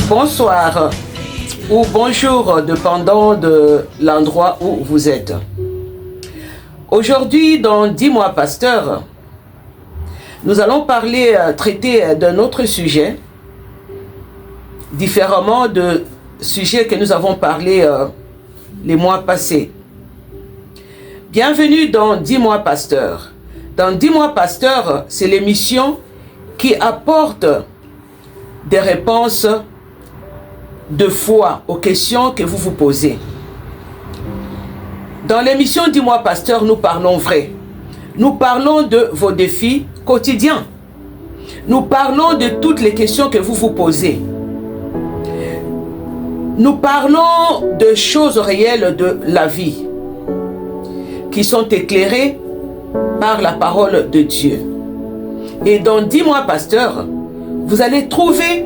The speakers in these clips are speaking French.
Bonsoir ou bonjour, dépendant de l'endroit où vous êtes. Aujourd'hui, dans Dis-moi Pasteur, nous allons traiter d'un autre sujet, différemment de sujet que nous avons parlé les mois passés. Bienvenue dans Dis-moi Pasteur. Dans Dis-moi Pasteur, c'est l'émission qui apporte des réponses de foi aux questions que vous vous posez. Dans l'émission Dis-moi Pasteur, nous parlons vrai. Nous parlons de vos défis quotidiens. Nous parlons de toutes les questions que vous vous posez. Nous parlons de choses réelles de la vie qui sont éclairées par la parole de Dieu. Et dans Dis-moi Pasteur, vous allez trouver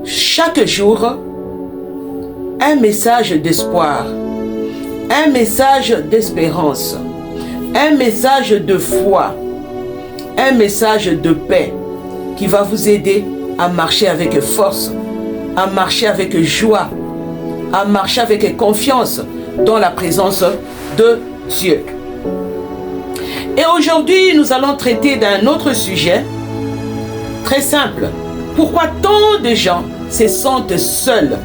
chaque jour un message d'espoir, un message d'espérance, un message de foi, un message de paix qui va vous aider à marcher avec force, à marcher avec joie, à marcher avec confiance dans la présence de Dieu. Et aujourd'hui, nous allons traiter d'un autre sujet très simple. Pourquoi tant de gens se sentent seuls,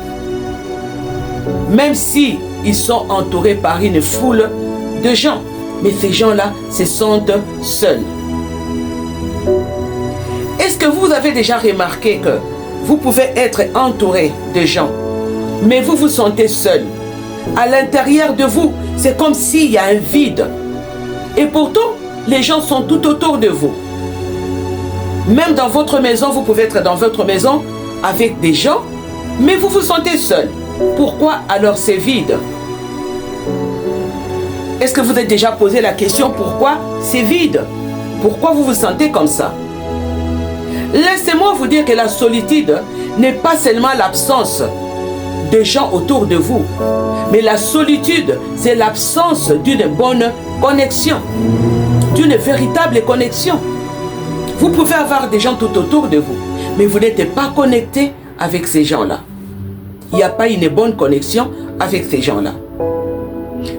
même si ils sont entourés par une foule de gens, mais ces gens-là se sentent seuls. Est-ce que vous avez déjà remarqué que vous pouvez être entouré de gens, mais vous vous sentez seul? À l'intérieur de vous, c'est comme s'il y a un vide. Et pourtant, les gens sont tout autour de vous. Même dans votre maison, vous pouvez être dans votre maison avec des gens, mais vous vous sentez seul. Pourquoi alors c'est vide? Est-ce que vous avez déjà posé la question pourquoi c'est vide? Pourquoi vous vous sentez comme ça? Laissez-moi vous dire que la solitude n'est pas seulement l'absence de gens autour de vous, mais la solitude, c'est l'absence d'une bonne connexion, d'une véritable connexion. Vous pouvez avoir des gens tout autour de vous, mais vous n'êtes pas connecté avec ces gens-là. Il n'y a pas une bonne connexion avec ces gens-là.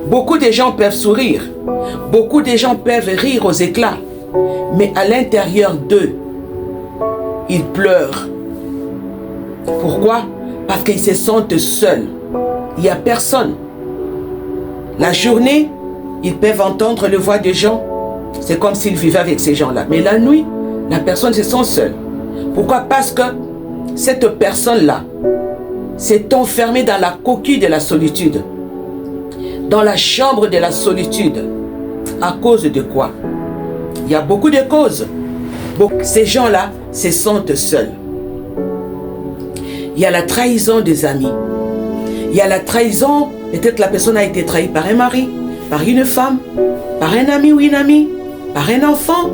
Beaucoup de gens peuvent sourire, beaucoup de gens peuvent rire aux éclats, mais à l'intérieur d'eux, ils pleurent. Pourquoi? Parce qu'ils se sentent seuls. Il n'y a personne. La journée, ils peuvent entendre la voix des gens. C'est comme s'ils vivaient avec ces gens-là. Mais la nuit, la personne se sent seule. Pourquoi? Parce que cette personne-là s'est enfermée dans la coquille de la solitude, dans la chambre de la solitude. À cause de quoi? Il y a beaucoup de causes. Ces gens-là se sentent seuls. Il y a la trahison des amis. Il y a la trahison, peut-être la personne a été trahie par un mari, par une femme, par un ami ou une amie, par un enfant,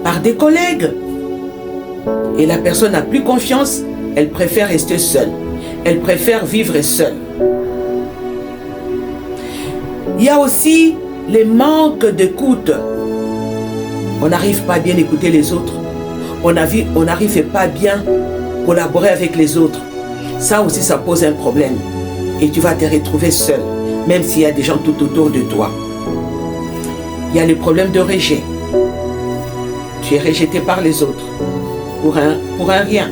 par des collègues. Et la personne n'a plus confiance, elle préfère rester seule. Elle préfère vivre seule. Il y a aussi les manques d'écoute. On n'arrive pas à bien écouter les autres. On n'arrive pas à bien collaborer avec les autres. Ça aussi, ça pose un problème. Et tu vas te retrouver seul, même s'il y a des gens tout autour de toi. Il y a le problème de rejet. Tu es rejeté par les autres. Pour un rien.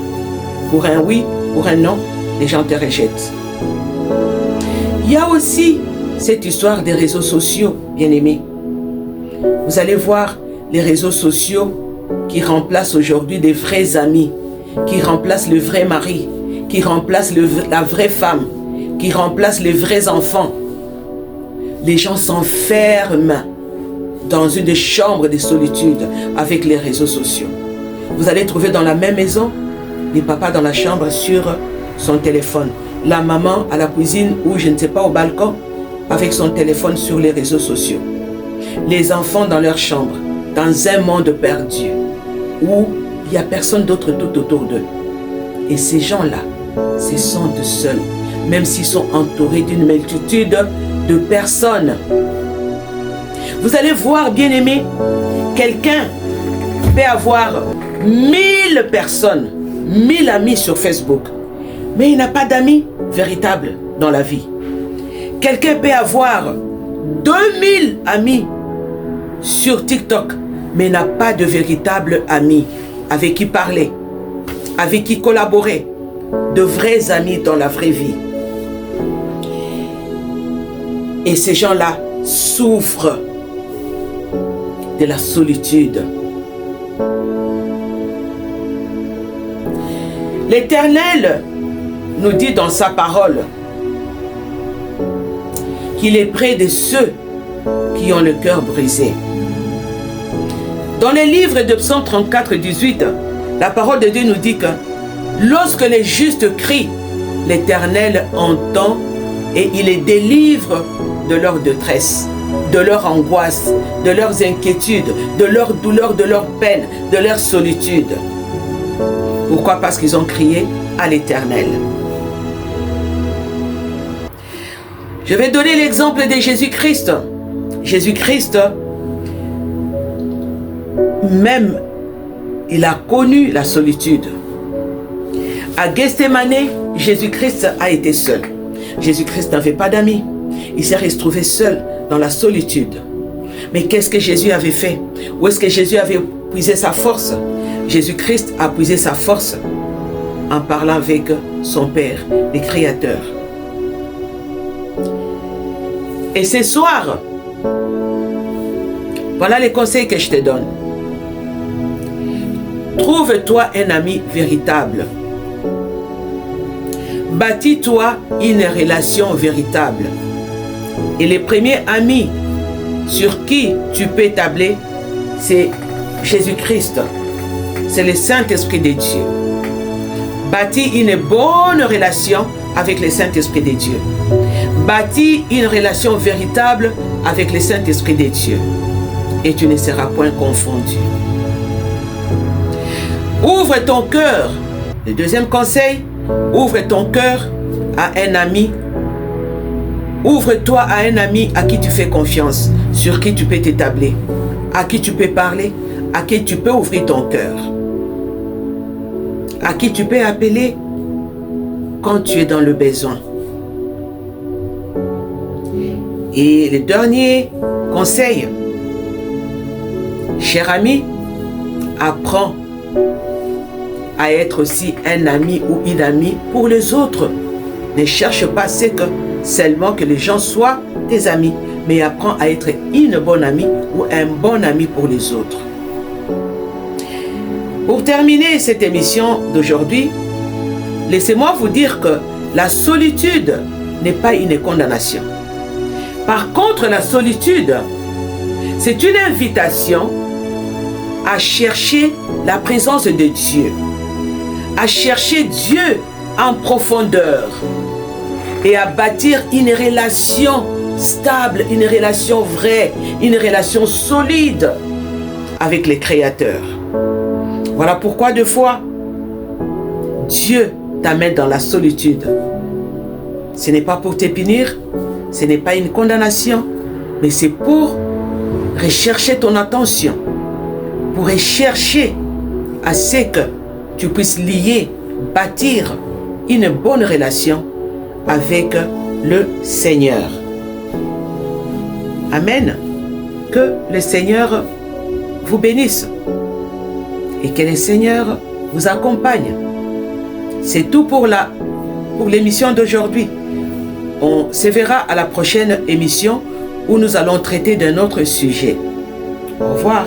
Pour un oui, pour un non, les gens te rejettent. Il y a aussi cette histoire des réseaux sociaux, bien-aimés. Vous allez voir les réseaux sociaux qui remplacent aujourd'hui des vrais amis, qui remplace le vrai mari, qui remplace la vraie femme, qui remplace les vrais enfants. Les gens s'enferment dans une chambre de solitude avec les réseaux sociaux. Vous allez trouver dans la même maison les papas dans la chambre sur son téléphone, la maman à la cuisine ou je ne sais pas au balcon avec son téléphone sur les réseaux sociaux. Les enfants dans leur chambre, dans un monde perdu où il n'y a personne d'autre tout autour d'eux. Et ces gens-là se sentent seuls, même s'ils sont entourés d'une multitude de personnes. Vous allez voir, bien-aimés, quelqu'un peut avoir 1000 personnes, 1000 amis sur Facebook, mais il n'a pas d'amis véritables dans la vie. Quelqu'un peut avoir 2000 amis sur TikTok, mais n'a pas de véritables amis avec qui parler, avec qui collaborer, de vrais amis dans la vraie vie. Et ces gens-là souffrent de la solitude. L'Éternel nous dit dans sa parole qu'il est près de ceux qui ont le cœur brisé. Dans les livres de Psaume 34, 18, la parole de Dieu nous dit que lorsque les justes crient, l'Éternel entend et il les délivre de leur détresse, de leur angoisse, de leurs inquiétudes, de leur douleur, de leur peine, de leur solitude. Pourquoi? Parce qu'ils ont crié à l'Éternel. Je vais donner l'exemple de Jésus-Christ. Jésus-Christ, même, il a connu la solitude. À Gethsémane, Jésus-Christ a été seul. Jésus-Christ n'avait pas d'amis. Il s'est retrouvé seul dans la solitude. Mais qu'est-ce que Jésus avait fait? Où est-ce que Jésus avait puisé sa force? Jésus-Christ a puisé sa force en parlant avec son Père, le Créateur. Et ce soir, voilà les conseils que je te donne. Trouve-toi un ami véritable. Bâtis-toi une relation véritable. Et le premier ami sur qui tu peux tabler, c'est Jésus-Christ. C'est le Saint-Esprit de Dieu. Bâtis une bonne relation avec le Saint-Esprit de Dieu. Bâtis une relation véritable avec le Saint-Esprit de Dieu. Et tu ne seras point confondu. Ouvre ton cœur. Le deuxième conseil, ouvre ton cœur à un ami. Ouvre-toi à un ami à qui tu fais confiance, sur qui tu peux t'établir, à qui tu peux parler, à qui tu peux ouvrir ton cœur, à qui tu peux appeler quand tu es dans le besoin. Et le dernier conseil, cher ami, apprends à être aussi un ami ou une amie pour les autres. Ne cherche pas seulement que les gens soient tes amis, mais apprends à être une bonne amie ou un bon ami pour les autres. Pour terminer cette émission d'aujourd'hui, laissez-moi vous dire que la solitude n'est pas une condamnation. Par contre, la solitude, c'est une invitation à chercher la présence de Dieu, à chercher Dieu en profondeur et à bâtir une relation stable, une relation vraie, une relation solide avec le Créateur. Voilà pourquoi deux fois, Dieu t'amène dans la solitude. Ce n'est pas pour te punir, ce n'est pas une condamnation, mais c'est pour rechercher ton attention, pour rechercher à ce que tu puisses lier, bâtir une bonne relation avec le Seigneur. Amen. Que le Seigneur vous bénisse et que le Seigneur vous accompagne. C'est tout pour l'émission d'aujourd'hui. On se verra à la prochaine émission où nous allons traiter d'un autre sujet. Au revoir.